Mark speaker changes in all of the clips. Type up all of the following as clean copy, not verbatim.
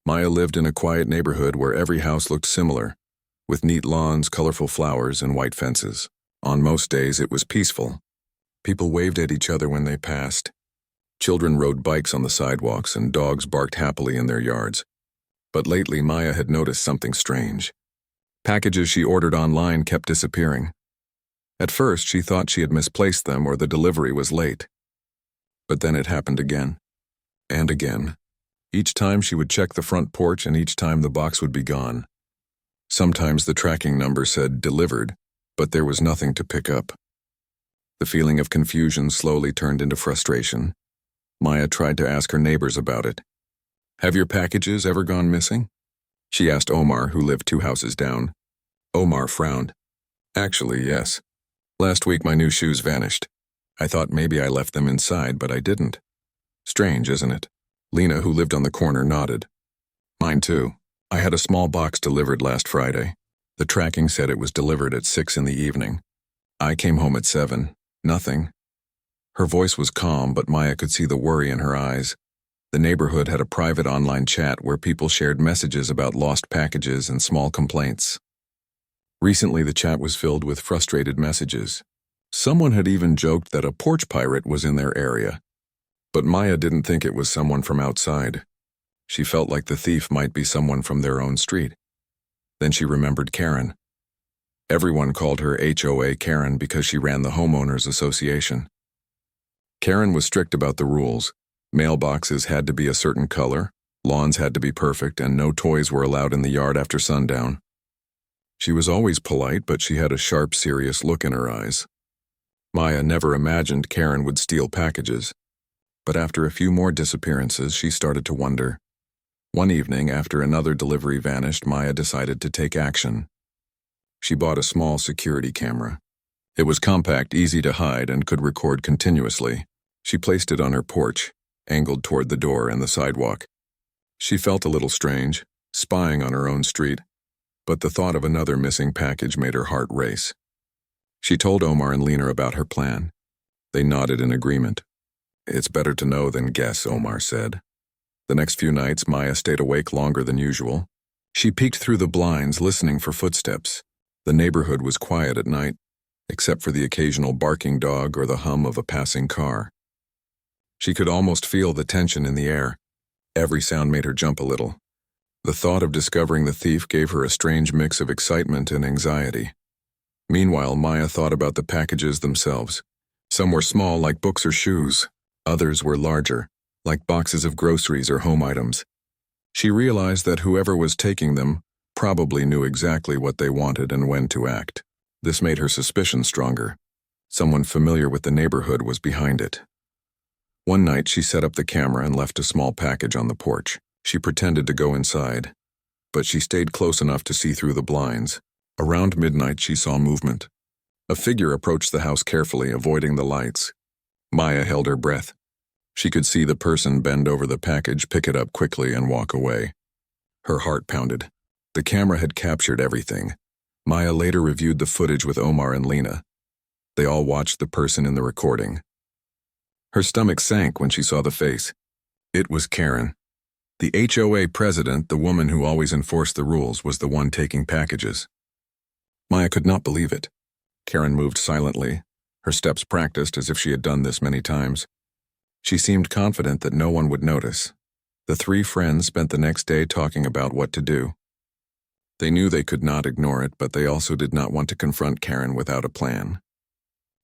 Speaker 1: Maya lived in a quiet neighborhood where every house looked similar, with neat lawns, colorful flowers, and white fences. On most days, it was peaceful. People waved at each other when they passed. Children rode bikes on the sidewalks, and dogs barked happily in their yards. But lately, Maya had noticed something strange. Packages she ordered online kept disappearing. At first, she thought she had misplaced them or the delivery was late. But then it happened again. And again. Each time she would check the front porch, and each time the box would be gone. Sometimes the tracking number said delivered, but there was nothing to pick up. The feeling of confusion slowly turned into frustration. Maya tried to ask her neighbors about it. "Have your packages ever gone missing?" She asked Omar, who lived 2 houses down. Omar frowned. "Actually, yes. Last week my new shoes vanished. I thought maybe I left them inside, but I didn't. Strange, isn't it?" Lena, who lived on the corner, nodded. "Mine too. I had a small box delivered last Friday. The tracking said it was delivered at 6 in the evening. I came home at 7. Nothing." Her voice was calm, but Maya could see the worry in her eyes. The neighborhood had a private online chat where people shared messages about lost packages and small complaints. Recently, the chat was filled with frustrated messages. Someone had even joked that a porch pirate was in their area. But Maya didn't think it was someone from outside. She felt like the thief might be someone from their own street. Then she remembered Karen. Everyone called her HOA Karen because she ran the homeowners association. Karen was strict about the rules. Mailboxes had to be a certain color, lawns had to be perfect, and no toys were allowed in the yard after sundown. She was always polite, but she had a sharp, serious look in her eyes. Maya never imagined Karen would steal packages. But after a few more disappearances, she started to wonder. One evening, after another delivery vanished, Maya decided to take action. She bought a small security camera. It was compact, easy to hide, and could record continuously. She placed it on her porch, angled toward the door and the sidewalk. She felt a little strange, spying on her own street, but the thought of another missing package made her heart race. She told Omar and Lena about her plan. They nodded in agreement. "It's better to know than guess," Omar said. The next few nights, Maya stayed awake longer than usual. She peeked through the blinds, listening for footsteps. The neighborhood was quiet at night, except for the occasional barking dog or the hum of a passing car. She could almost feel the tension in the air. Every sound made her jump a little. The thought of discovering the thief gave her a strange mix of excitement and anxiety. Meanwhile, Maya thought about the packages themselves. Some were small, like books or shoes. Others were larger, like boxes of groceries or home items. She realized that whoever was taking them probably knew exactly what they wanted and when to act. This made her suspicion stronger. Someone familiar with the neighborhood was behind it. One night, she set up the camera and left a small package on the porch. She pretended to go inside, but she stayed close enough to see through the blinds. Around midnight, she saw movement. A figure approached the house carefully, avoiding the lights. Maya held her breath. She could see the person bend over the package, pick it up quickly, and walk away. Her heart pounded. The camera had captured everything. Maya later reviewed the footage with Omar and Lena. They all watched the person in the recording. Her stomach sank when she saw the face. It was Karen. The HOA president, the woman who always enforced the rules, was the one taking packages. Maya could not believe it. Karen moved silently, her steps practiced as if she had done this many times. She seemed confident that no one would notice. The 3 friends spent the next day talking about what to do. They knew they could not ignore it, but they also did not want to confront Karen without a plan.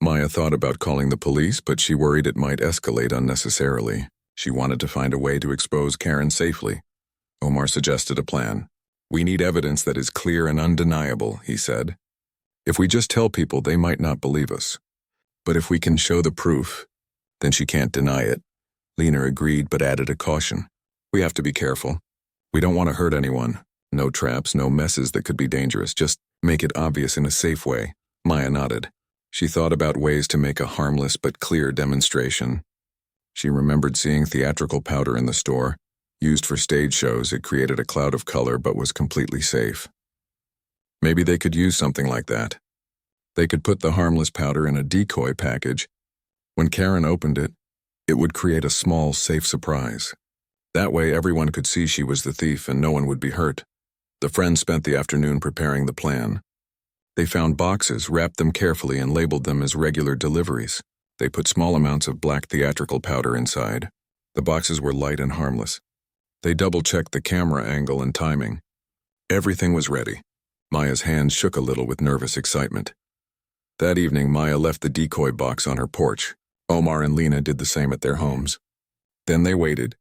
Speaker 1: Maya thought about calling the police, but she worried it might escalate unnecessarily. She wanted to find a way to expose Karen safely. Omar suggested a plan. "We need evidence that is clear and undeniable," he said. "If we just tell people, they might not believe us. But if we can show the proof, then she can't deny it." Lena agreed, but added a caution. "We have to be careful. We don't want to hurt anyone. No traps, no messes that could be dangerous. Just make it obvious in a safe way." Maya nodded. She thought about ways to make a harmless but clear demonstration. She remembered seeing theatrical powder in the store. Used for stage shows, it created a cloud of color but was completely safe. Maybe they could use something like that. They could put the harmless powder in a decoy package. When Karen opened it, it would create a small, safe surprise. That way everyone could see she was the thief and no one would be hurt. The friends spent the afternoon preparing the plan. They found boxes, wrapped them carefully, and labeled them as regular deliveries. They put small amounts of black theatrical powder inside. The boxes were light and harmless. They double-checked the camera angle and timing. Everything was ready. Maya's hands shook a little with nervous excitement. That evening, Maya left the decoy box on her porch. Omar and Lena did the same at their homes. Then they waited.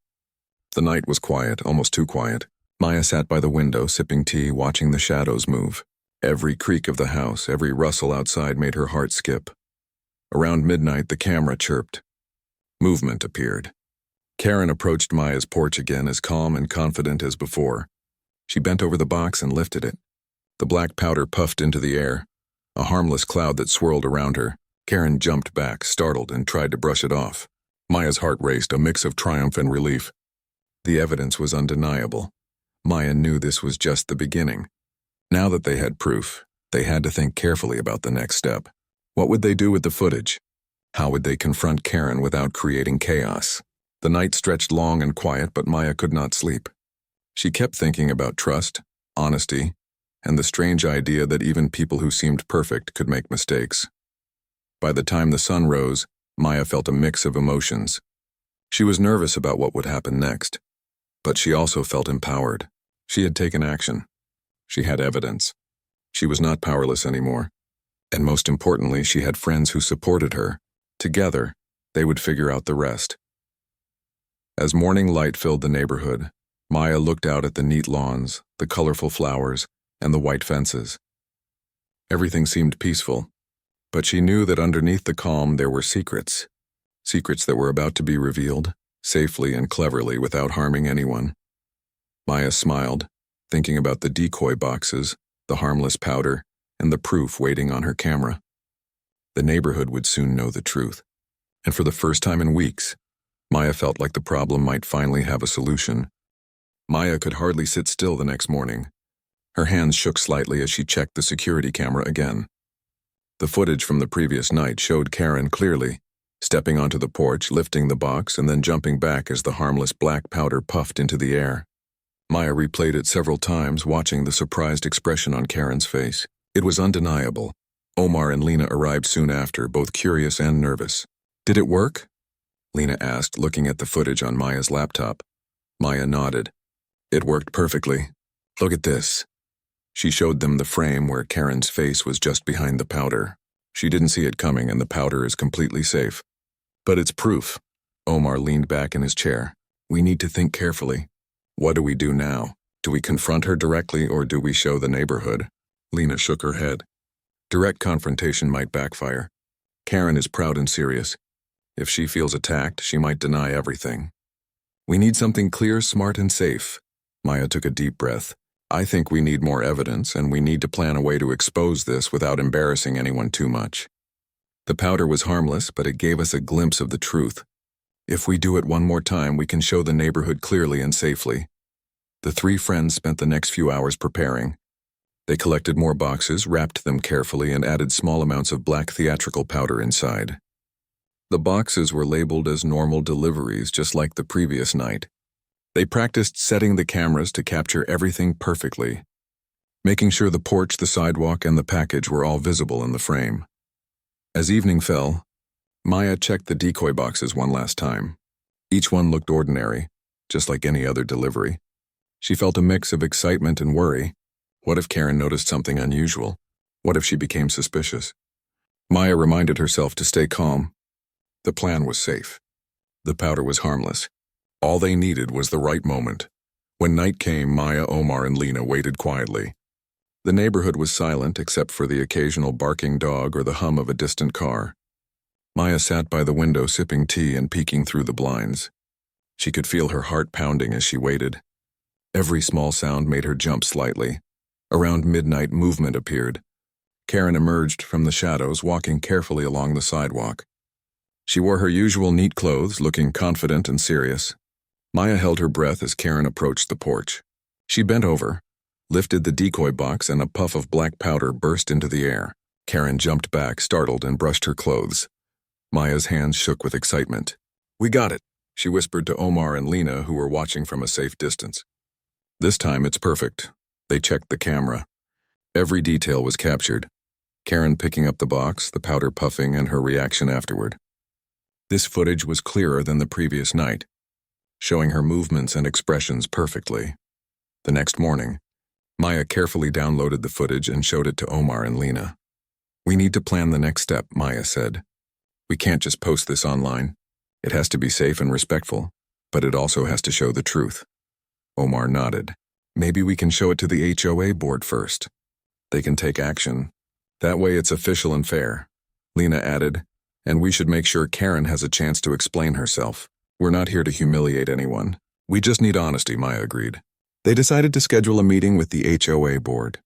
Speaker 1: The night was quiet, almost too quiet. Maya sat by the window, sipping tea, watching the shadows move. Every creak of the house, every rustle outside made her heart skip. Around midnight, the camera chirped. Movement appeared. Karen approached Maya's porch again, as calm and confident as before. She bent over the box and lifted it. The black powder puffed into the air, a harmless cloud that swirled around her. Karen jumped back, startled, and tried to brush it off. Maya's heart raced, a mix of triumph and relief. The evidence was undeniable. Maya knew this was just the beginning. Now that they had proof, they had to think carefully about the next step. What would they do with the footage? How would they confront Karen without creating chaos? The night stretched long and quiet, but Maya could not sleep. She kept thinking about trust, honesty, and the strange idea that even people who seemed perfect could make mistakes. By the time the sun rose, Maya felt a mix of emotions. She was nervous about what would happen next, but she also felt empowered. She had taken action. She had evidence. She was not powerless anymore. And most importantly, she had friends who supported her. Together, they would figure out the rest. As morning light filled the neighborhood, Maya looked out at the neat lawns, the colorful flowers, and the white fences. Everything seemed peaceful, but she knew that underneath the calm there were secrets. Secrets that were about to be revealed, safely and cleverly without harming anyone. Maya smiled, thinking about the decoy boxes, the harmless powder, and the proof waiting on her camera. The neighborhood would soon know the truth. And for the first time in weeks, Maya felt like the problem might finally have a solution. Maya could hardly sit still the next morning. Her hands shook slightly as she checked the security camera again. The footage from the previous night showed Karen clearly, stepping onto the porch, lifting the box, and then jumping back as the harmless black powder puffed into the air. Maya replayed it several times, watching the surprised expression on Karen's face. It was undeniable. Omar and Lena arrived soon after, both curious and nervous. "Did it work?" Lena asked, looking at the footage on Maya's laptop. Maya nodded. "It worked perfectly. Look at this." She showed them the frame where Karen's face was just behind the powder. She didn't see it coming, and the powder is completely safe. "But it's proof." Omar leaned back in his chair. "We need to think carefully. What do we do now? Do we confront her directly, or do we show the neighborhood?" Lena shook her head. Direct confrontation might backfire. Karen is proud and serious. If she feels attacked, she might deny everything. "We need something clear, smart, and safe." Maya took a deep breath. "I think we need more evidence, and we need to plan a way to expose this without embarrassing anyone too much." The powder was harmless, but it gave us a glimpse of the truth. If we do it one more time, we can show the neighborhood clearly and safely. The three friends spent the next few hours preparing. They collected more boxes, wrapped them carefully, and added small amounts of black theatrical powder inside. The boxes were labeled as normal deliveries, just like the previous night. They practiced setting the cameras to capture everything perfectly, making sure the porch, the sidewalk, and the package were all visible in the frame. As evening fell, Maya checked the decoy boxes one last time. Each one looked ordinary, just like any other delivery. She felt a mix of excitement and worry. What if Karen noticed something unusual? What if she became suspicious? Maya reminded herself to stay calm. The plan was safe. The powder was harmless. All they needed was the right moment. When night came, Maya, Omar, and Lena waited quietly. The neighborhood was silent except for the occasional barking dog or the hum of a distant car. Maya sat by the window sipping tea and peeking through the blinds. She could feel her heart pounding as she waited. Every small sound made her jump slightly. Around midnight, movement appeared. Karen emerged from the shadows, walking carefully along the sidewalk. She wore her usual neat clothes, looking confident and serious. Maya held her breath as Karen approached the porch. She bent over, lifted the decoy box, and a puff of black powder burst into the air. Karen jumped back, startled, and brushed her clothes. Maya's hands shook with excitement. "We got it. She whispered to Omar and Lena, who were watching from a safe distance. This time it's perfect. They checked the camera. Every detail was captured. Karen picking up the box, the powder puffing, and her reaction afterward. This footage was clearer than the previous night, showing her movements and expressions perfectly. The next morning, Maya carefully downloaded the footage and showed it to Omar and Lena. "We need to plan the next step," Maya said. "We can't just post this online. It has to be safe and respectful, but it also has to show the truth." Omar nodded. "Maybe we can show it to the HOA board first. They can take action. That way it's official and fair." Lena added, "And we should make sure Karen has a chance to explain herself. We're not here to humiliate anyone. We just need honesty," Maya agreed. They decided to schedule a meeting with the HOA board.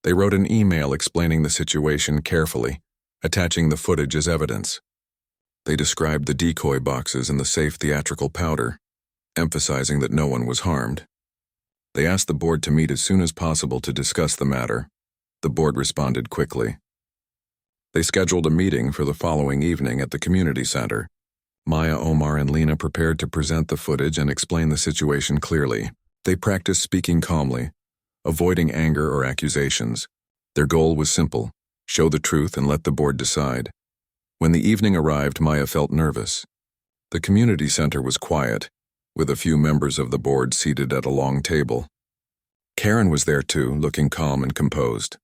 Speaker 1: They wrote an email explaining the situation carefully, attaching the footage as evidence. They described the decoy boxes and the safe theatrical powder, emphasizing that no one was harmed. They asked the board to meet as soon as possible to discuss the matter. The board responded quickly. They scheduled a meeting for the following evening at the community center. Maya, Omar, and Lena prepared to present the footage and explain the situation clearly. They practiced speaking calmly, avoiding anger or accusations. Their goal was simple: show the truth and let the board decide. When the evening arrived, Maya felt nervous. The community center was quiet, with a few members of the board seated at a long table. Karen was there too, looking calm and composed.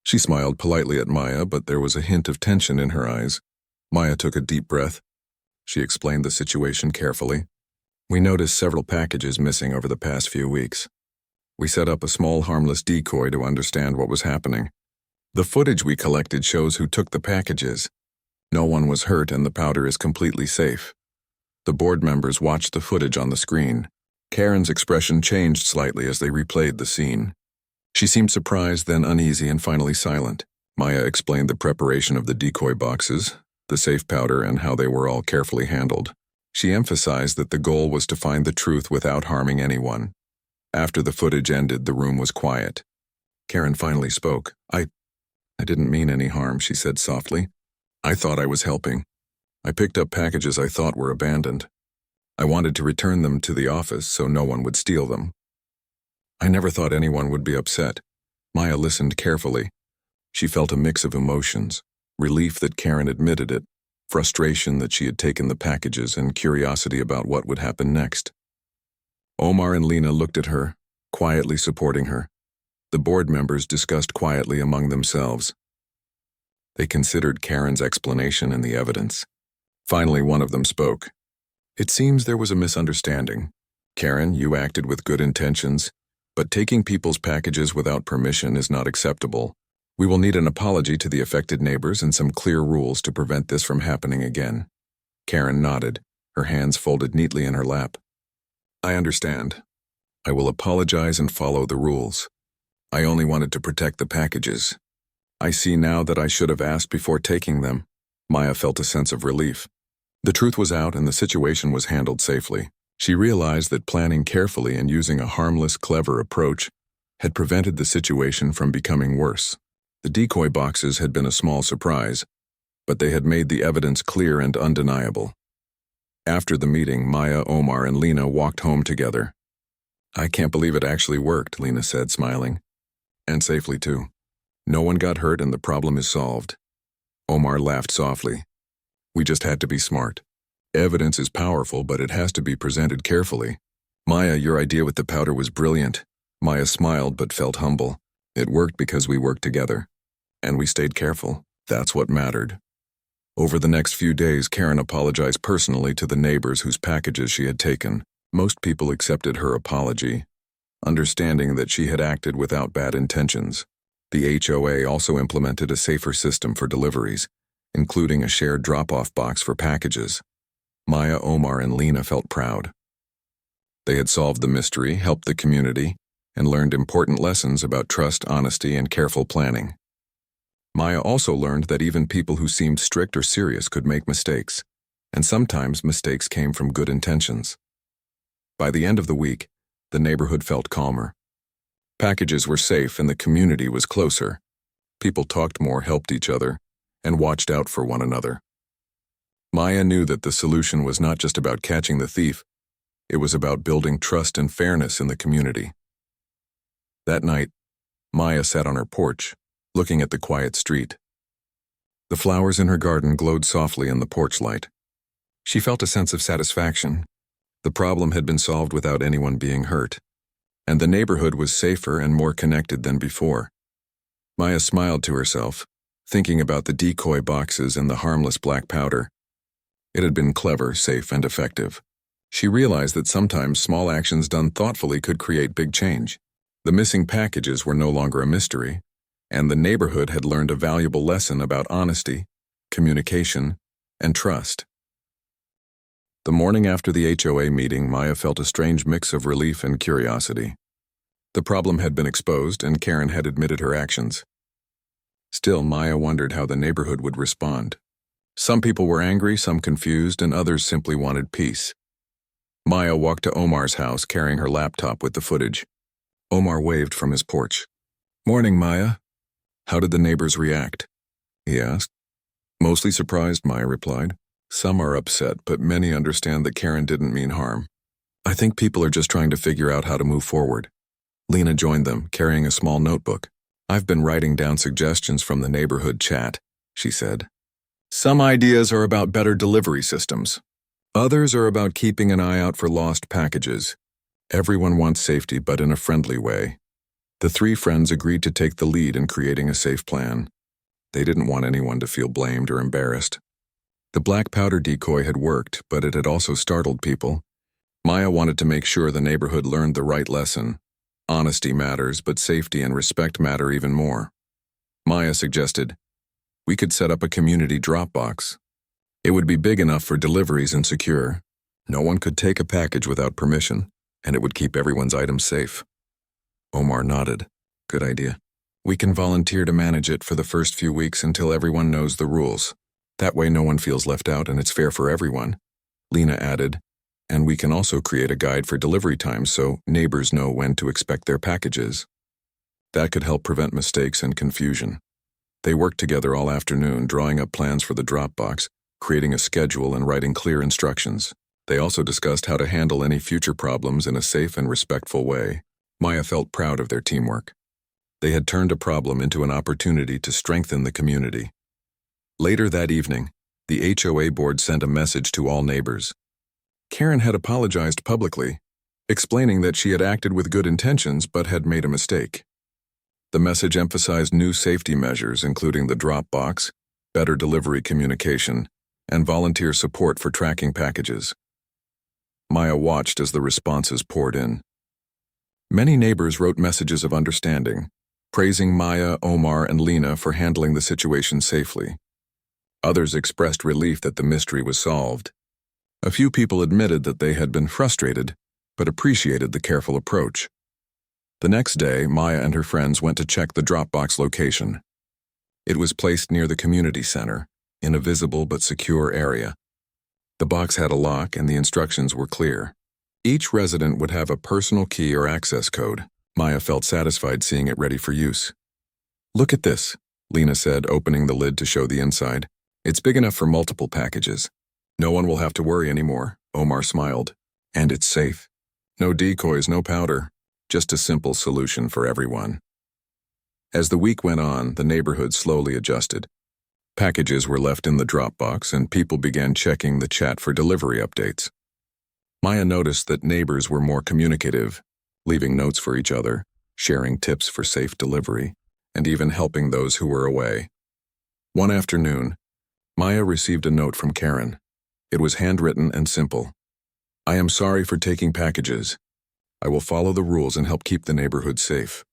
Speaker 1: She smiled politely at Maya, but there was a hint of tension in her eyes. Maya took a deep breath. She explained the situation carefully. "We noticed several packages missing over the past few weeks. We set up a small harmless decoy to understand what was happening. The footage we collected shows who took the packages. No one was hurt and the powder is completely safe." The board members watched the footage on the screen. Karen's expression changed slightly as they replayed the scene. She seemed surprised, then uneasy, and finally silent. Maya explained the preparation of the decoy boxes, the safe powder, and how they were all carefully handled. She emphasized that the goal was to find the truth without harming anyone. After the footage ended, the room was quiet. Karen finally spoke. I didn't mean any harm," she said softly. "I thought I was helping. I picked up packages I thought were abandoned. I wanted to return them to the office so no one would steal them. I never thought anyone would be upset." Maya listened carefully. She felt a mix of emotions: relief that Karen admitted it, frustration that she had taken the packages, and curiosity about what would happen next. Omar and Lena looked at her, quietly supporting her. The board members discussed quietly among themselves. They considered Karen's explanation and the evidence. Finally, one of them spoke. "It seems there was a misunderstanding. Karen, you acted with good intentions, but taking people's packages without permission is not acceptable. We will need an apology to the affected neighbors and some clear rules to prevent this from happening again." Karen nodded, her hands folded neatly in her lap. "I understand. I will apologize and follow the rules. I only wanted to protect the packages. I see now that I should have asked before taking them." Maya felt a sense of relief. The truth was out and the situation was handled safely. She realized that planning carefully and using a harmless, clever approach had prevented the situation from becoming worse. The decoy boxes had been a small surprise, but they had made the evidence clear and undeniable. After the meeting, Maya, Omar, and Lena walked home together. "I can't believe it actually worked," Lena said, smiling. "And safely, too. No one got hurt and the problem is solved." Omar laughed softly. "We just had to be smart. Evidence is powerful, but it has to be presented carefully." "Maya, your idea with the powder was brilliant." Maya smiled but felt humble. "It worked because we worked together. And we stayed careful. That's what mattered." Over the next few days, Karen apologized personally to the neighbors whose packages she had taken. Most people accepted her apology, understanding that she had acted without bad intentions. The HOA also implemented a safer system for deliveries, including a shared drop-off box for packages. Maya, Omar, and Lena felt proud. They had solved the mystery, helped the community, and learned important lessons about trust, honesty, and careful planning. Maya also learned that even people who seemed strict or serious could make mistakes, and sometimes mistakes came from good intentions. By the end of the week, the neighborhood felt calmer. Packages were safe and the community was closer. People talked more, helped each other, and watched out for one another. Maya knew that the solution was not just about catching the thief, it was about building trust and fairness in the community. That night, Maya sat on her porch, looking at the quiet street. The flowers in her garden glowed softly in the porch light. She felt a sense of satisfaction. The problem had been solved without anyone being hurt, and the neighborhood was safer and more connected than before. Maya smiled to herself, thinking about the decoy boxes and the harmless black powder. It had been clever, safe, and effective. She realized that sometimes small actions done thoughtfully could create big change. The missing packages were no longer a mystery, and the neighborhood had learned a valuable lesson about honesty, communication, and trust. The morning after the HOA meeting, Maya felt a strange mix of relief and curiosity. The problem had been exposed, and Karen had admitted her actions. Still, Maya wondered how the neighborhood would respond. Some people were angry, some confused, and others simply wanted peace. Maya walked to Omar's house carrying her laptop with the footage. Omar waved from his porch. "Morning, Maya." "How did the neighbors react?" he asked. "Mostly surprised," Maya replied. "Some are upset, but many understand that Karen didn't mean harm. I think people are just trying to figure out how to move forward." Lena joined them, carrying a small notebook. "I've been writing down suggestions from the neighborhood chat," she said. "Some ideas are about better delivery systems. Others are about keeping an eye out for lost packages. Everyone wants safety, but in a friendly way." The three friends agreed to take the lead in creating a safe plan. They didn't want anyone to feel blamed or embarrassed. The black powder decoy had worked, but it had also startled people. Maya wanted to make sure the neighborhood learned the right lesson. Honesty matters, but safety and respect matter even more. Maya suggested, "We could set up a community drop box. It would be big enough for deliveries and secure. No one could take a package without permission, and it would keep everyone's items safe." Omar nodded. "Good idea. We can volunteer to manage it for the first few weeks until everyone knows the rules. That way no one feels left out and it's fair for everyone," Lena added. "And we can also create a guide for delivery times so neighbors know when to expect their packages. That could help prevent mistakes and confusion." They worked together all afternoon, drawing up plans for the drop box, creating a schedule, and writing clear instructions. They also discussed how to handle any future problems in a safe and respectful way. Maya felt proud of their teamwork. They had turned a problem into an opportunity to strengthen the community. Later that evening, the HOA board sent a message to all neighbors. Karen had apologized publicly, explaining that she had acted with good intentions but had made a mistake. The message emphasized new safety measures, including the drop box, better delivery communication, and volunteer support for tracking packages. Maya watched as the responses poured in. Many neighbors wrote messages of understanding, praising Maya, Omar, and Lena for handling the situation safely. Others expressed relief that the mystery was solved. A few people admitted that they had been frustrated, but appreciated the careful approach. The next day, Maya and her friends went to check the Dropbox location. It was placed near the community center, in a visible but secure area. The box had a lock and the instructions were clear. Each resident would have a personal key or access code. Maya felt satisfied seeing it ready for use. "Look at this," Lena said, opening the lid to show the inside. "It's big enough for multiple packages. No one will have to worry anymore," Omar smiled. "And it's safe. No decoys, no powder. Just a simple solution for everyone." As the week went on, the neighborhood slowly adjusted. Packages were left in the drop box and people began checking the chat for delivery updates. Maya noticed that neighbors were more communicative, leaving notes for each other, sharing tips for safe delivery, and even helping those who were away. One afternoon, Maya received a note from Karen. It was handwritten and simple. "I am sorry for taking packages. I will follow the rules and help keep the neighborhood safe."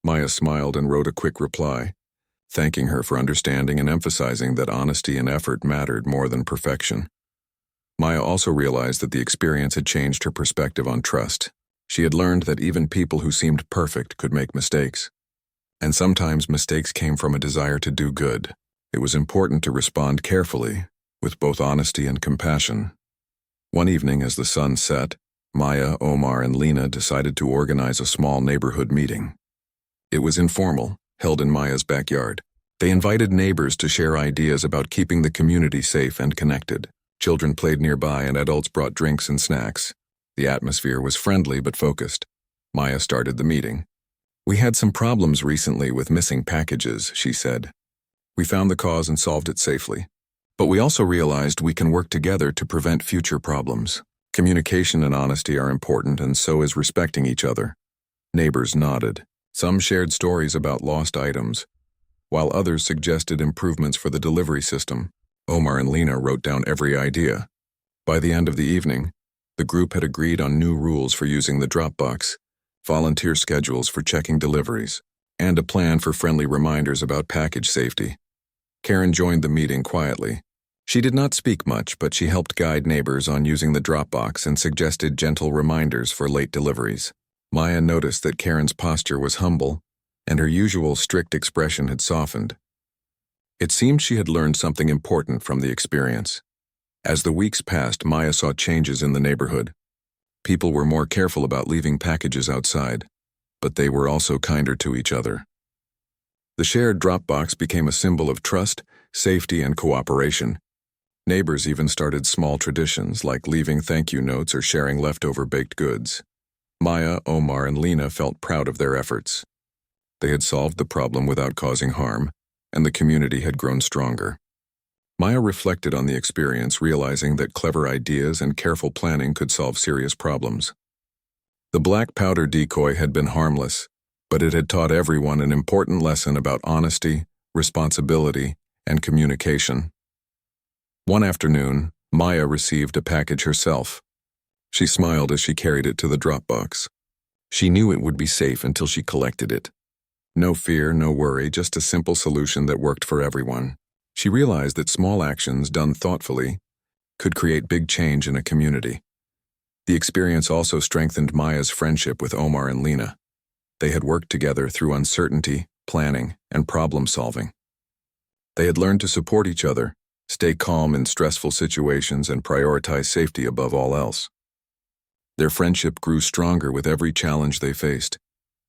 Speaker 1: Maya smiled and wrote a quick reply, thanking her for understanding and emphasizing that honesty and effort mattered more than perfection. Maya also realized that the experience had changed her perspective on trust. She had learned that even people who seemed perfect could make mistakes. And sometimes mistakes came from a desire to do good. It was important to respond carefully, with both honesty and compassion. One evening, as the sun set, Maya, Omar, and Lena decided to organize a small neighborhood meeting. It was informal, held in Maya's backyard. They invited neighbors to share ideas about keeping the community safe and connected. Children played nearby and adults brought drinks and snacks. The atmosphere was friendly but focused. Maya started the meeting. "We had some problems recently with missing packages," she said. "We found the cause and solved it safely. But we also realized we can work together to prevent future problems. Communication and honesty are important, and so is respecting each other." Neighbors nodded. Some shared stories about lost items, while others suggested improvements for the delivery system. Omar and Lena wrote down every idea. By the end of the evening, the group had agreed on new rules for using the Dropbox, volunteer schedules for checking deliveries, and a plan for friendly reminders about package safety. Karen joined the meeting quietly. She did not speak much, but she helped guide neighbors on using the Dropbox and suggested gentle reminders for late deliveries. Maya noticed that Karen's posture was humble, and her usual strict expression had softened. It seemed she had learned something important from the experience. As the weeks passed, Maya saw changes in the neighborhood. People were more careful about leaving packages outside, but they were also kinder to each other. The shared Dropbox became a symbol of trust, safety, and cooperation. Neighbors even started small traditions like leaving thank you notes or sharing leftover baked goods. Maya, Omar, and Lena felt proud of their efforts. They had solved the problem without causing harm, and the community had grown stronger. Maya reflected on the experience, realizing that clever ideas and careful planning could solve serious problems. The black powder decoy had been harmless, but it had taught everyone an important lesson about honesty, responsibility, and communication. One afternoon, Maya received a package herself. She smiled as she carried it to the Dropbox. She knew it would be safe until she collected it. No fear, no worry, just a simple solution that worked for everyone. She realized that small actions done thoughtfully could create big change in a community. The experience also strengthened Maya's friendship with Omar and Lena. They had worked together through uncertainty, planning, and problem-solving. They had learned to support each other, stay calm in stressful situations, and prioritize safety above all else. Their friendship grew stronger with every challenge they faced.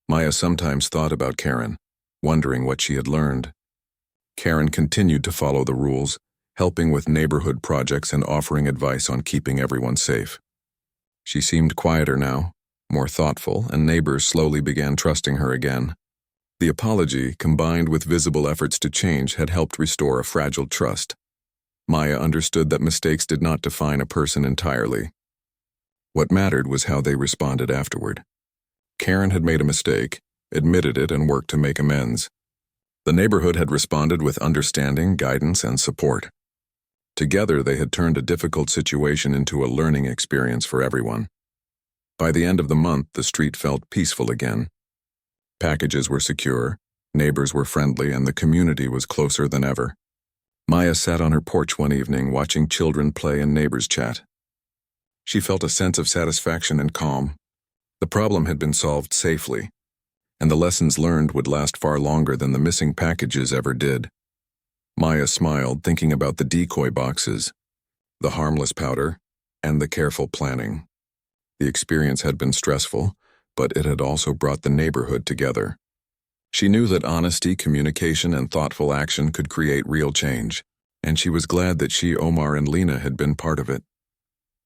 Speaker 1: Maya sometimes thought about Karen, wondering what she had learned. Karen continued to follow the rules, helping with neighborhood projects and offering advice on keeping everyone safe. She seemed quieter now, more thoughtful, and neighbors slowly began trusting her again. The apology, combined with visible efforts to change, had helped restore a fragile trust. Maya understood that mistakes did not define a person entirely. What mattered was how they responded afterward. Karen had made a mistake, admitted it, and worked to make amends. The neighborhood had responded with understanding, guidance, and support. Together, they had turned a difficult situation into a learning experience for everyone. By the end of the month, the street felt peaceful again. Packages were secure, neighbors were friendly, and the community was closer than ever. Maya sat on her porch one evening, watching children play and neighbors chat. She felt a sense of satisfaction and calm. The problem had been solved safely, and the lessons learned would last far longer than the missing packages ever did. Maya smiled, thinking about the decoy boxes, the harmless powder, and the careful planning. The experience had been stressful, but it had also brought the neighborhood together. She knew that honesty, communication, and thoughtful action could create real change, and she was glad that she, Omar, and Lena had been part of it.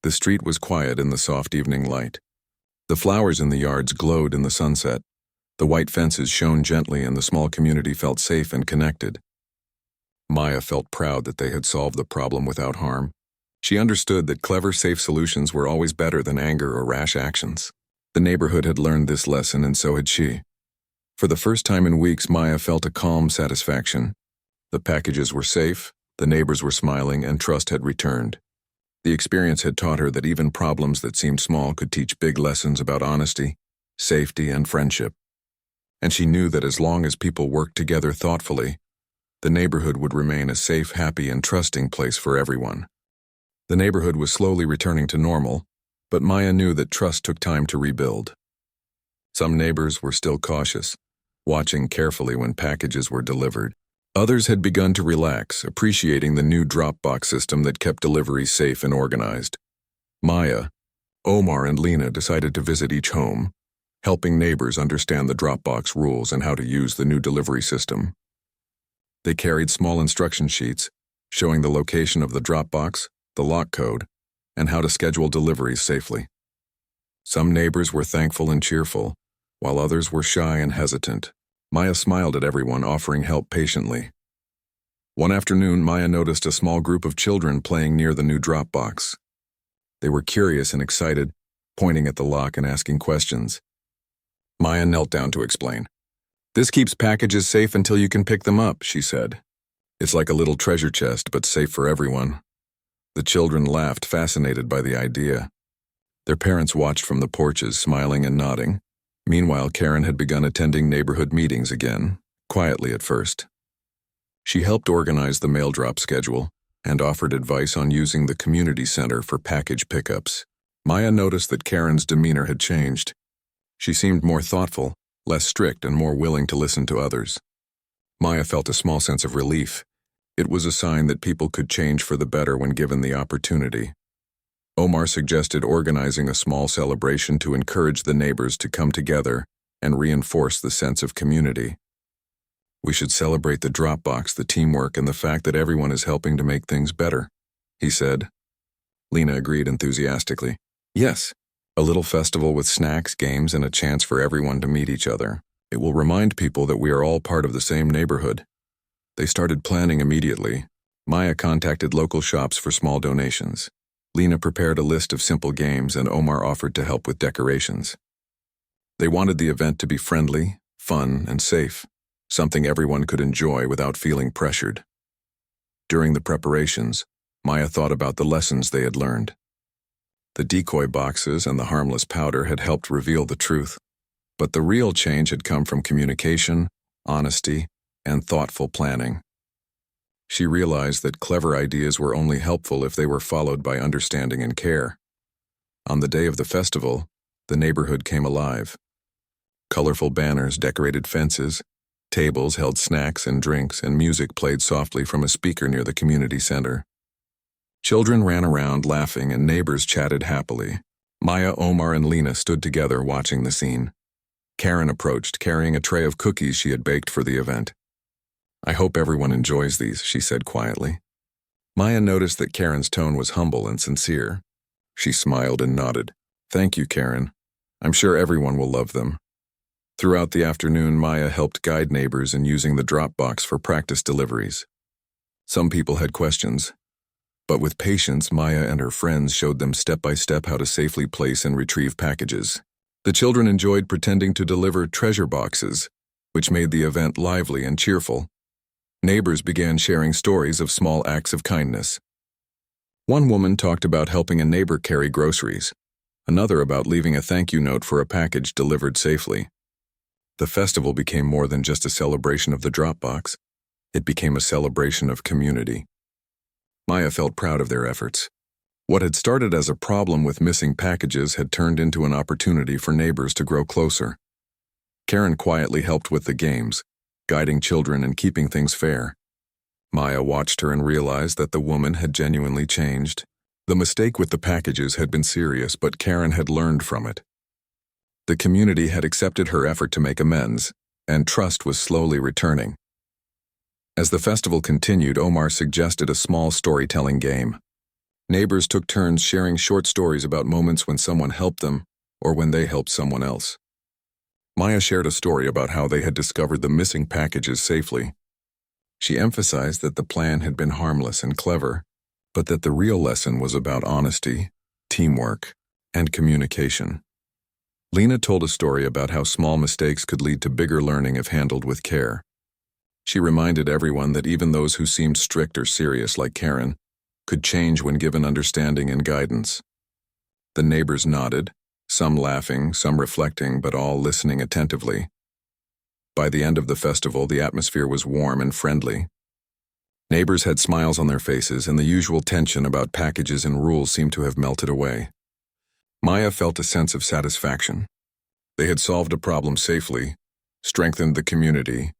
Speaker 1: The street was quiet in the soft evening light. The flowers in the yards glowed in the sunset. The white fences shone gently, and the small community felt safe and connected. Maya felt proud that they had solved the problem without harm. She understood that clever, safe solutions were always better than anger or rash actions. The neighborhood had learned this lesson, and so had she. For the first time in weeks, Maya felt a calm satisfaction. The packages were safe, the neighbors were smiling, and trust had returned. The experience had taught her that even problems that seemed small could teach big lessons about honesty, safety, and friendship. And she knew that as long as people worked together thoughtfully, the neighborhood would remain a safe, happy, and trusting place for everyone. The neighborhood was slowly returning to normal, but Maya knew that trust took time to rebuild. Some neighbors were still cautious, watching carefully when packages were delivered. Others had begun to relax, appreciating the new Dropbox system that kept deliveries safe and organized. Maya, Omar, and Lena decided to visit each home, helping neighbors understand the Dropbox rules and how to use the new delivery system. They carried small instruction sheets, showing the location of the drop box, the lock code, and how to schedule deliveries safely. Some neighbors were thankful and cheerful, while others were shy and hesitant. Maya smiled at everyone, offering help patiently. One afternoon, Maya noticed a small group of children playing near the new drop box. They were curious and excited, pointing at the lock and asking questions. Maya knelt down to explain. "This keeps packages safe until you can pick them up," she said. "It's like a little treasure chest, but safe for everyone." The children laughed, fascinated by the idea. Their parents watched from the porches, smiling and nodding. Meanwhile, Karen had begun attending neighborhood meetings again, quietly at first. She helped organize the mail drop schedule and offered advice on using the community center for package pickups. Maya noticed that Karen's demeanor had changed. She seemed more thoughtful, less strict, and more willing to listen to others. Maya felt a small sense of relief. It was a sign that people could change for the better when given the opportunity. Omar suggested organizing a small celebration to encourage the neighbors to come together and reinforce the sense of community. "We should celebrate the drop box, the teamwork, and the fact that everyone is helping to make things better," he said. Lena agreed enthusiastically. "Yes, a little festival with snacks, games, and a chance for everyone to meet each other. It will remind people that we are all part of the same neighborhood." They started planning immediately. Maya contacted local shops for small donations. Lena prepared a list of simple games, and Omar offered to help with decorations. They wanted the event to be friendly, fun, and safe, something everyone could enjoy without feeling pressured. During the preparations, Maya thought about the lessons they had learned. The decoy boxes and the harmless powder had helped reveal the truth, but the real change had come from communication, honesty, and thoughtful planning. She realized that clever ideas were only helpful if they were followed by understanding and care. On the day of the festival, the neighborhood came alive. Colorful banners decorated fences, tables held snacks and drinks, and music played softly from a speaker near the community center. Children ran around laughing and neighbors chatted happily. Maya, Omar, and Lena stood together watching the scene. Karen approached, carrying a tray of cookies she had baked for the event. "I hope everyone enjoys these," she said quietly. Maya noticed that Karen's tone was humble and sincere. She smiled and nodded. "Thank you, Karen. I'm sure everyone will love them." Throughout the afternoon, Maya helped guide neighbors in using the drop box for practice deliveries. Some people had questions, but with patience, Maya and her friends showed them step by step how to safely place and retrieve packages. The children enjoyed pretending to deliver treasure boxes, which made the event lively and cheerful. Neighbors began sharing stories of small acts of kindness. One woman talked about helping a neighbor carry groceries, another about leaving a thank you note for a package delivered safely. The festival became more than just a celebration of the drop box. It became a celebration of community. Maya felt proud of their efforts. What had started as a problem with missing packages had turned into an opportunity for neighbors to grow closer. Karen quietly helped with the games, guiding children and keeping things fair. Maya watched her and realized that the woman had genuinely changed. The mistake with the packages had been serious, but Karen had learned from it. The community had accepted her effort to make amends, and trust was slowly returning. As the festival continued, Omar suggested a small storytelling game. Neighbors took turns sharing short stories about moments when someone helped them or when they helped someone else. Maya shared a story about how they had discovered the missing packages safely. She emphasized that the plan had been harmless and clever, but that the real lesson was about honesty, teamwork, and communication. Lena told a story about how small mistakes could lead to bigger learning if handled with care. She reminded everyone that even those who seemed strict or serious, like Karen, could change when given understanding and guidance. The neighbors nodded, some laughing, some reflecting, but all listening attentively. By the end of the festival, the atmosphere was warm and friendly. Neighbors had smiles on their faces, and the usual tension about packages and rules seemed to have melted away. Maya felt a sense of satisfaction. They had solved a problem safely, strengthened the community,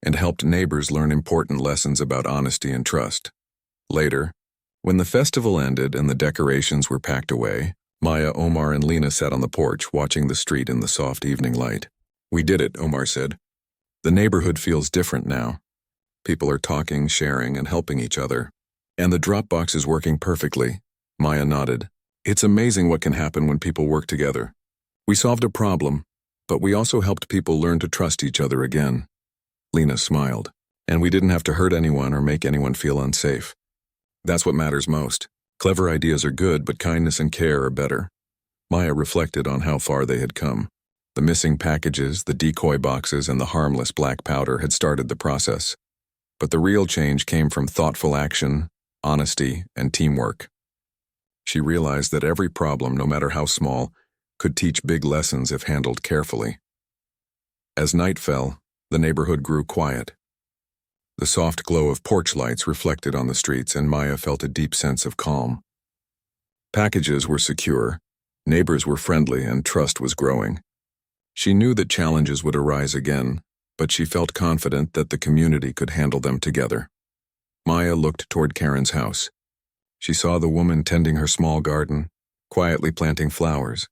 Speaker 1: and helped neighbors learn important lessons about honesty and trust. Later, when the festival ended and the decorations were packed away, Maya, Omar, and Lena sat on the porch watching the street in the soft evening light. "We did it," Omar said. "The neighborhood feels different now. People are talking, sharing, and helping each other. And the Dropbox is working perfectly. Maya nodded. It's amazing what can happen when people work together. We solved a problem, but we also helped people learn to trust each other again. Lena smiled. And we didn't have to hurt anyone or make anyone feel unsafe. That's what matters most. Clever ideas are good, but kindness and care are better. Maya reflected on how far they had come. The missing packages, the decoy boxes, and the harmless black powder had started the process. But the real change came from thoughtful action, honesty, and teamwork. She realized that every problem, no matter how small, could teach big lessons if handled carefully. As night fell, the neighborhood grew quiet. The soft glow of porch lights reflected on the streets, and Maya felt a deep sense of calm. Packages were secure, neighbors were friendly, and trust was growing. She knew that challenges would arise again, but she felt confident that the community could handle them together. Maya looked toward Karen's house. She saw the woman tending her small garden, quietly planting flowers.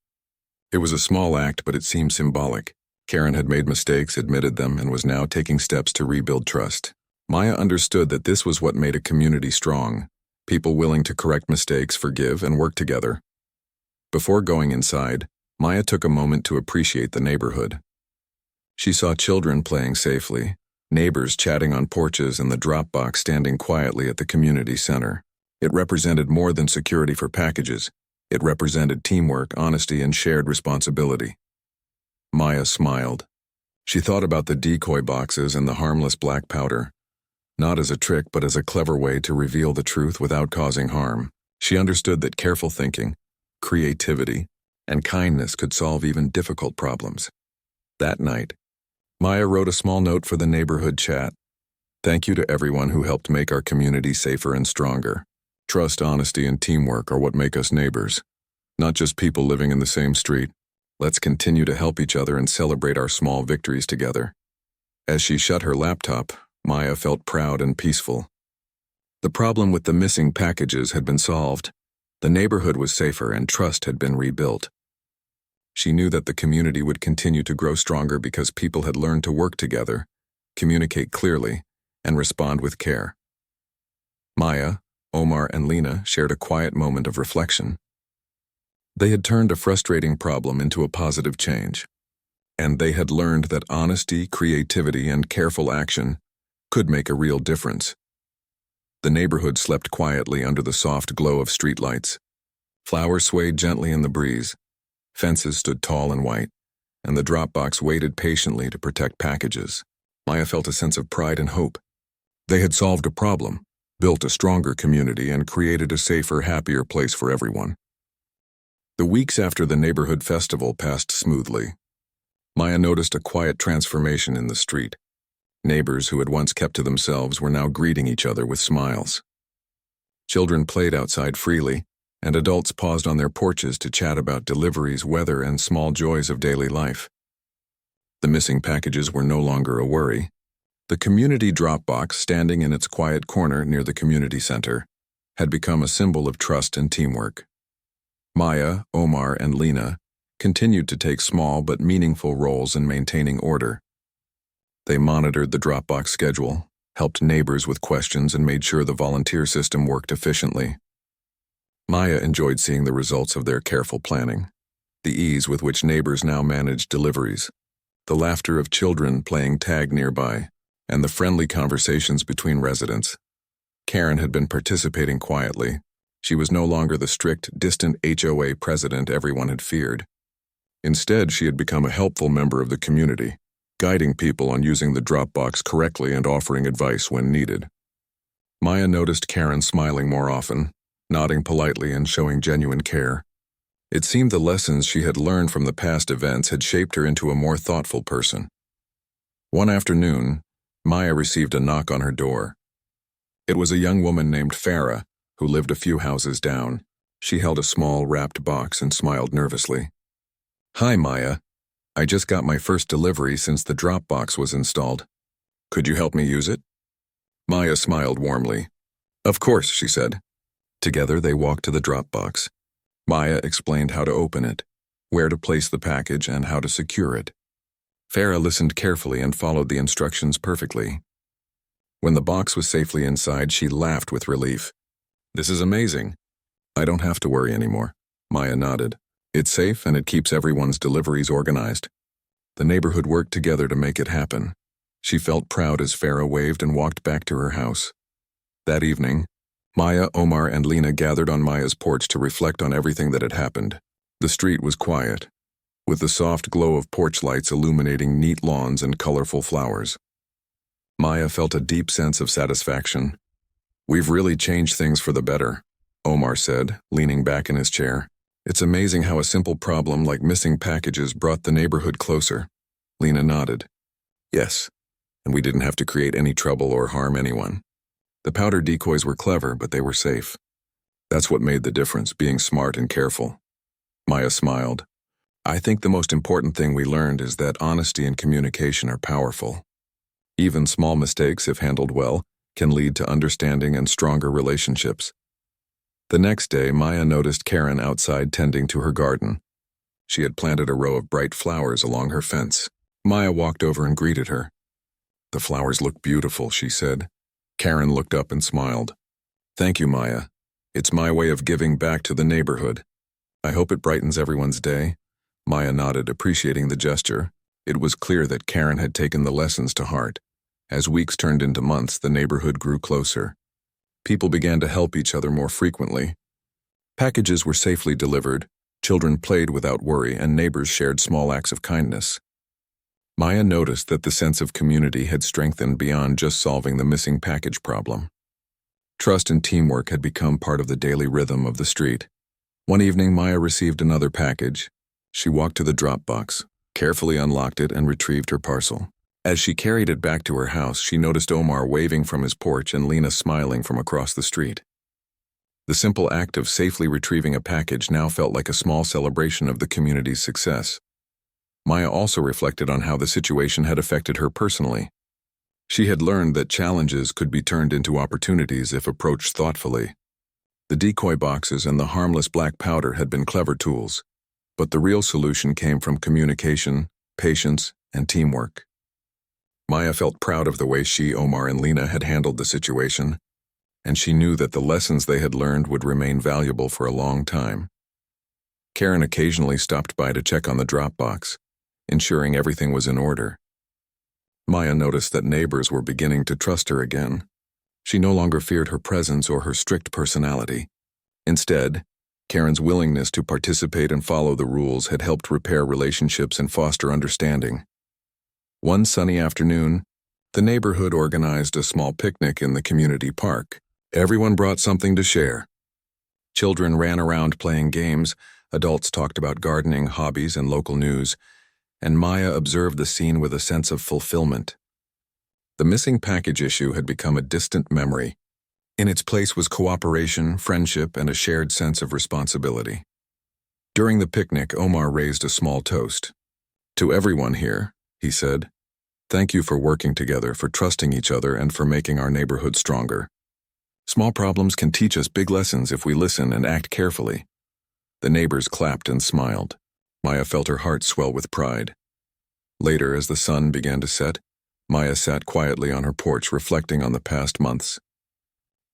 Speaker 1: It was a small act, but it seemed symbolic. Karen had made mistakes, admitted them, and was now taking steps to rebuild trust. Maya understood that this was what made a community strong, people willing to correct mistakes, forgive, and work together. Before going inside, Maya took a moment to appreciate the neighborhood. She saw children playing safely, neighbors chatting on porches, and the Dropbox standing quietly at the community center. It represented more than security for packages. It represented teamwork, honesty, and shared responsibility. Maya smiled. She thought about the decoy boxes and the harmless black powder. Not as a trick, but as a clever way to reveal the truth without causing harm. She understood that careful thinking, creativity, and kindness could solve even difficult problems. That night, Maya wrote a small note for the neighborhood chat. Thank you to everyone who helped make our community safer and stronger. Trust, honesty, and teamwork are what make us neighbors, not just people living in the same street. Let's continue to help each other and celebrate our small victories together. As she shut her laptop, Maya felt proud and peaceful. The problem with the missing packages had been solved. The neighborhood was safer and trust had been rebuilt. She knew that the community would continue to grow stronger because people had learned to work together, communicate clearly, and respond with care. Maya, Omar, and Lena shared a quiet moment of reflection. They had turned a frustrating problem into a positive change, and they had learned that honesty, creativity, and careful action could make a real difference. The neighborhood slept quietly under the soft glow of streetlights. Flowers swayed gently in the breeze. Fences stood tall and white, and the Dropbox waited patiently to protect packages. Maya felt a sense of pride and hope. They had solved a problem, built a stronger community, and created a safer, happier place for everyone. The weeks after the neighborhood festival passed smoothly. Maya noticed a quiet transformation in the street. Neighbors who had once kept to themselves were now greeting each other with smiles. Children played outside freely, and adults paused on their porches to chat about deliveries, weather, and small joys of daily life. The missing packages were no longer a worry. The community Dropbox, standing in its quiet corner near the community center, had become a symbol of trust and teamwork. Maya, Omar, and Lena continued to take small but meaningful roles in maintaining order. They monitored the Dropbox schedule, helped neighbors with questions, and made sure the volunteer system worked efficiently. Maya enjoyed seeing the results of their careful planning, the ease with which neighbors now managed deliveries, the laughter of children playing tag nearby, and the friendly conversations between residents. Karen had been participating quietly. She was no longer the strict, distant HOA president everyone had feared. Instead, she had become a helpful member of the community, guiding people on using the Dropbox correctly and offering advice when needed. Maya noticed Karen smiling more often, nodding politely and showing genuine care. It seemed the lessons she had learned from the past events had shaped her into a more thoughtful person. One afternoon, Maya received a knock on her door. It was a young woman named Farah, who lived a few houses down. She held a small wrapped box and smiled nervously. "Hi, Maya. I just got my first delivery since the Dropbox was installed. Could you help me use it?" Maya smiled warmly. "Of course," she said. Together they walked to the Dropbox. Maya explained how to open it, where to place the package, and how to secure it. Farah listened carefully and followed the instructions perfectly. When the box was safely inside, she laughed with relief. "This is amazing. I don't have to worry anymore." Maya nodded. "It's safe and it keeps everyone's deliveries organized." The neighborhood worked together to make it happen. She felt proud as Farah waved and walked back to her house. That evening, Maya, Omar, and Lena gathered on Maya's porch to reflect on everything that had happened. The street was quiet, with the soft glow of porch lights illuminating neat lawns and colorful flowers. Maya felt a deep sense of satisfaction. "We've really changed things for the better," Omar said, leaning back in his chair. "It's amazing how a simple problem like missing packages brought the neighborhood closer." Lena nodded. "Yes, and we didn't have to create any trouble or harm anyone. The powder decoys were clever, but they were safe. That's what made the difference, being smart and careful." Maya smiled. "I think the most important thing we learned is that honesty and communication are powerful. Even small mistakes, if handled well, can lead to understanding and stronger relationships." The next day, Maya noticed Karen outside tending to her garden. She had planted a row of bright flowers along her fence. Maya walked over and greeted her. "The flowers look beautiful," she said. Karen looked up and smiled. "Thank you, Maya. It's my way of giving back to the neighborhood. I hope it brightens everyone's day." Maya nodded, appreciating the gesture. It was clear that Karen had taken the lessons to heart. As weeks turned into months, the neighborhood grew closer. People began to help each other more frequently. Packages were safely delivered, children played without worry, and neighbors shared small acts of kindness. Maya noticed that the sense of community had strengthened beyond just solving the missing package problem. Trust and teamwork had become part of the daily rhythm of the street. One evening, Maya received another package. She walked to the drop box, carefully unlocked it, and retrieved her parcel. As she carried it back to her house, she noticed Omar waving from his porch and Lena smiling from across the street. The simple act of safely retrieving a package now felt like a small celebration of the community's success. Maya also reflected on how the situation had affected her personally. She had learned that challenges could be turned into opportunities if approached thoughtfully. The decoy boxes and the harmless black powder had been clever tools, but the real solution came from communication, patience, and teamwork. Maya felt proud of the way she, Omar, and Lena had handled the situation, and she knew that the lessons they had learned would remain valuable for a long time. Karen occasionally stopped by to check on the drop box, ensuring everything was in order. Maya noticed that neighbors were beginning to trust her again. She no longer feared her presence or her strict personality. Instead, Karen's willingness to participate and follow the rules had helped repair relationships and foster understanding. One sunny afternoon, the neighborhood organized a small picnic in the community park. Everyone brought something to share. Children ran around playing games, adults talked about gardening, hobbies, and local news, and Maya observed the scene with a sense of fulfillment. The missing package issue had become a distant memory. In its place was cooperation, friendship, and a shared sense of responsibility. During the picnic, Omar raised a small toast. "To everyone here," he said, "thank you for working together, for trusting each other, and for making our neighborhood stronger. Small problems can teach us big lessons if we listen and act carefully." The neighbors clapped and smiled. Maya felt her heart swell with pride. Later, as the sun began to set, Maya sat quietly on her porch reflecting on the past months.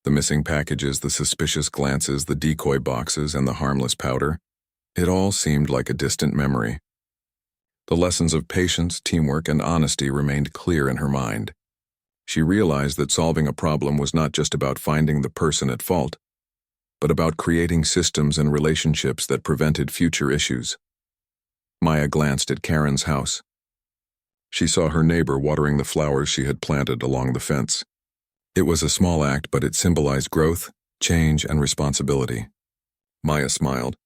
Speaker 1: The missing packages, the suspicious glances, the decoy boxes, and the harmless powder, it all seemed like a distant memory. The lessons of patience, teamwork, and honesty remained clear in her mind. She realized that solving a problem was not just about finding the person at fault, but about creating systems and relationships that prevented future issues. Maya glanced at Karen's house. She saw her neighbor watering the flowers she had planted along the fence. It was a small act, but it symbolized growth, change, and responsibility. Maya smiled.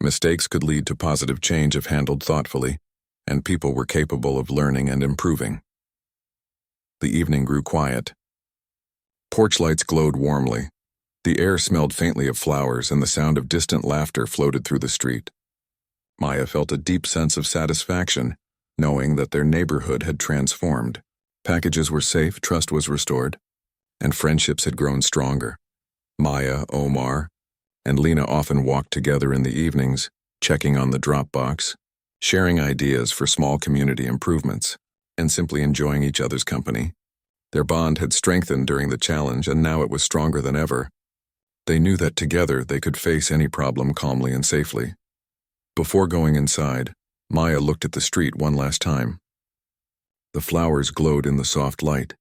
Speaker 1: Mistakes could lead to positive change if handled thoughtfully, and people were capable of learning and improving. The evening grew quiet. Porch lights glowed warmly. The air smelled faintly of flowers, and the sound of distant laughter floated through the street. Maya felt a deep sense of satisfaction, knowing that their neighborhood had transformed. Packages were safe, trust was restored, and friendships had grown stronger. Maya, Omar, and Lena often walked together in the evenings, checking on the drop box, sharing ideas for small community improvements, and simply enjoying each other's company. Their bond had strengthened during the challenge, and now it was stronger than ever. They knew that together they could face any problem calmly and safely. Before going inside, Maya looked at the street one last time. The flowers glowed in the soft light.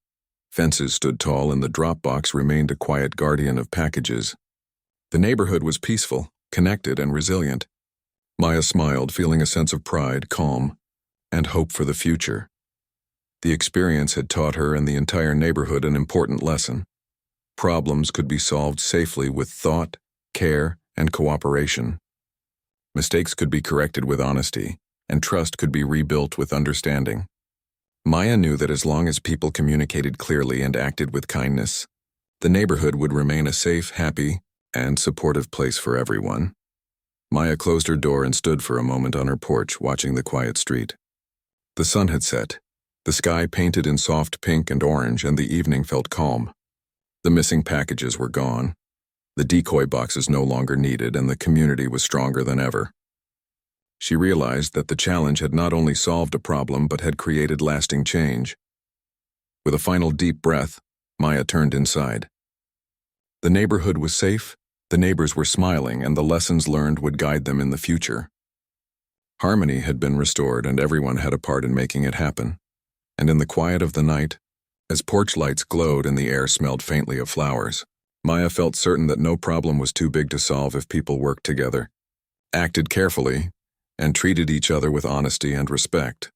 Speaker 1: Fences stood tall, and the drop box remained a quiet guardian of packages. The neighborhood was peaceful, connected, and resilient. Maya smiled, feeling a sense of pride, calm, and hope for the future. The experience had taught her and the entire neighborhood an important lesson. Problems could be solved safely with thought, care, and cooperation. Mistakes could be corrected with honesty, and trust could be rebuilt with understanding. Maya knew that as long as people communicated clearly and acted with kindness, the neighborhood would remain a safe, happy, and supportive place for everyone. Maya closed her door and stood for a moment on her porch, watching the quiet street. The sun had set, the sky painted in soft pink and orange, and the evening felt calm. The missing packages were gone. The decoy boxes no longer needed, and the community was stronger than ever. She realized that the challenge had not only solved a problem but had created lasting change. With a final deep breath, Maya turned inside. The neighborhood was safe, the neighbors were smiling, and the lessons learned would guide them in the future. Harmony had been restored, and everyone had a part in making it happen. And in the quiet of the night, as porch lights glowed and the air smelled faintly of flowers, Maya felt certain that no problem was too big to solve if people worked together, acted carefully, and treated each other with honesty and respect.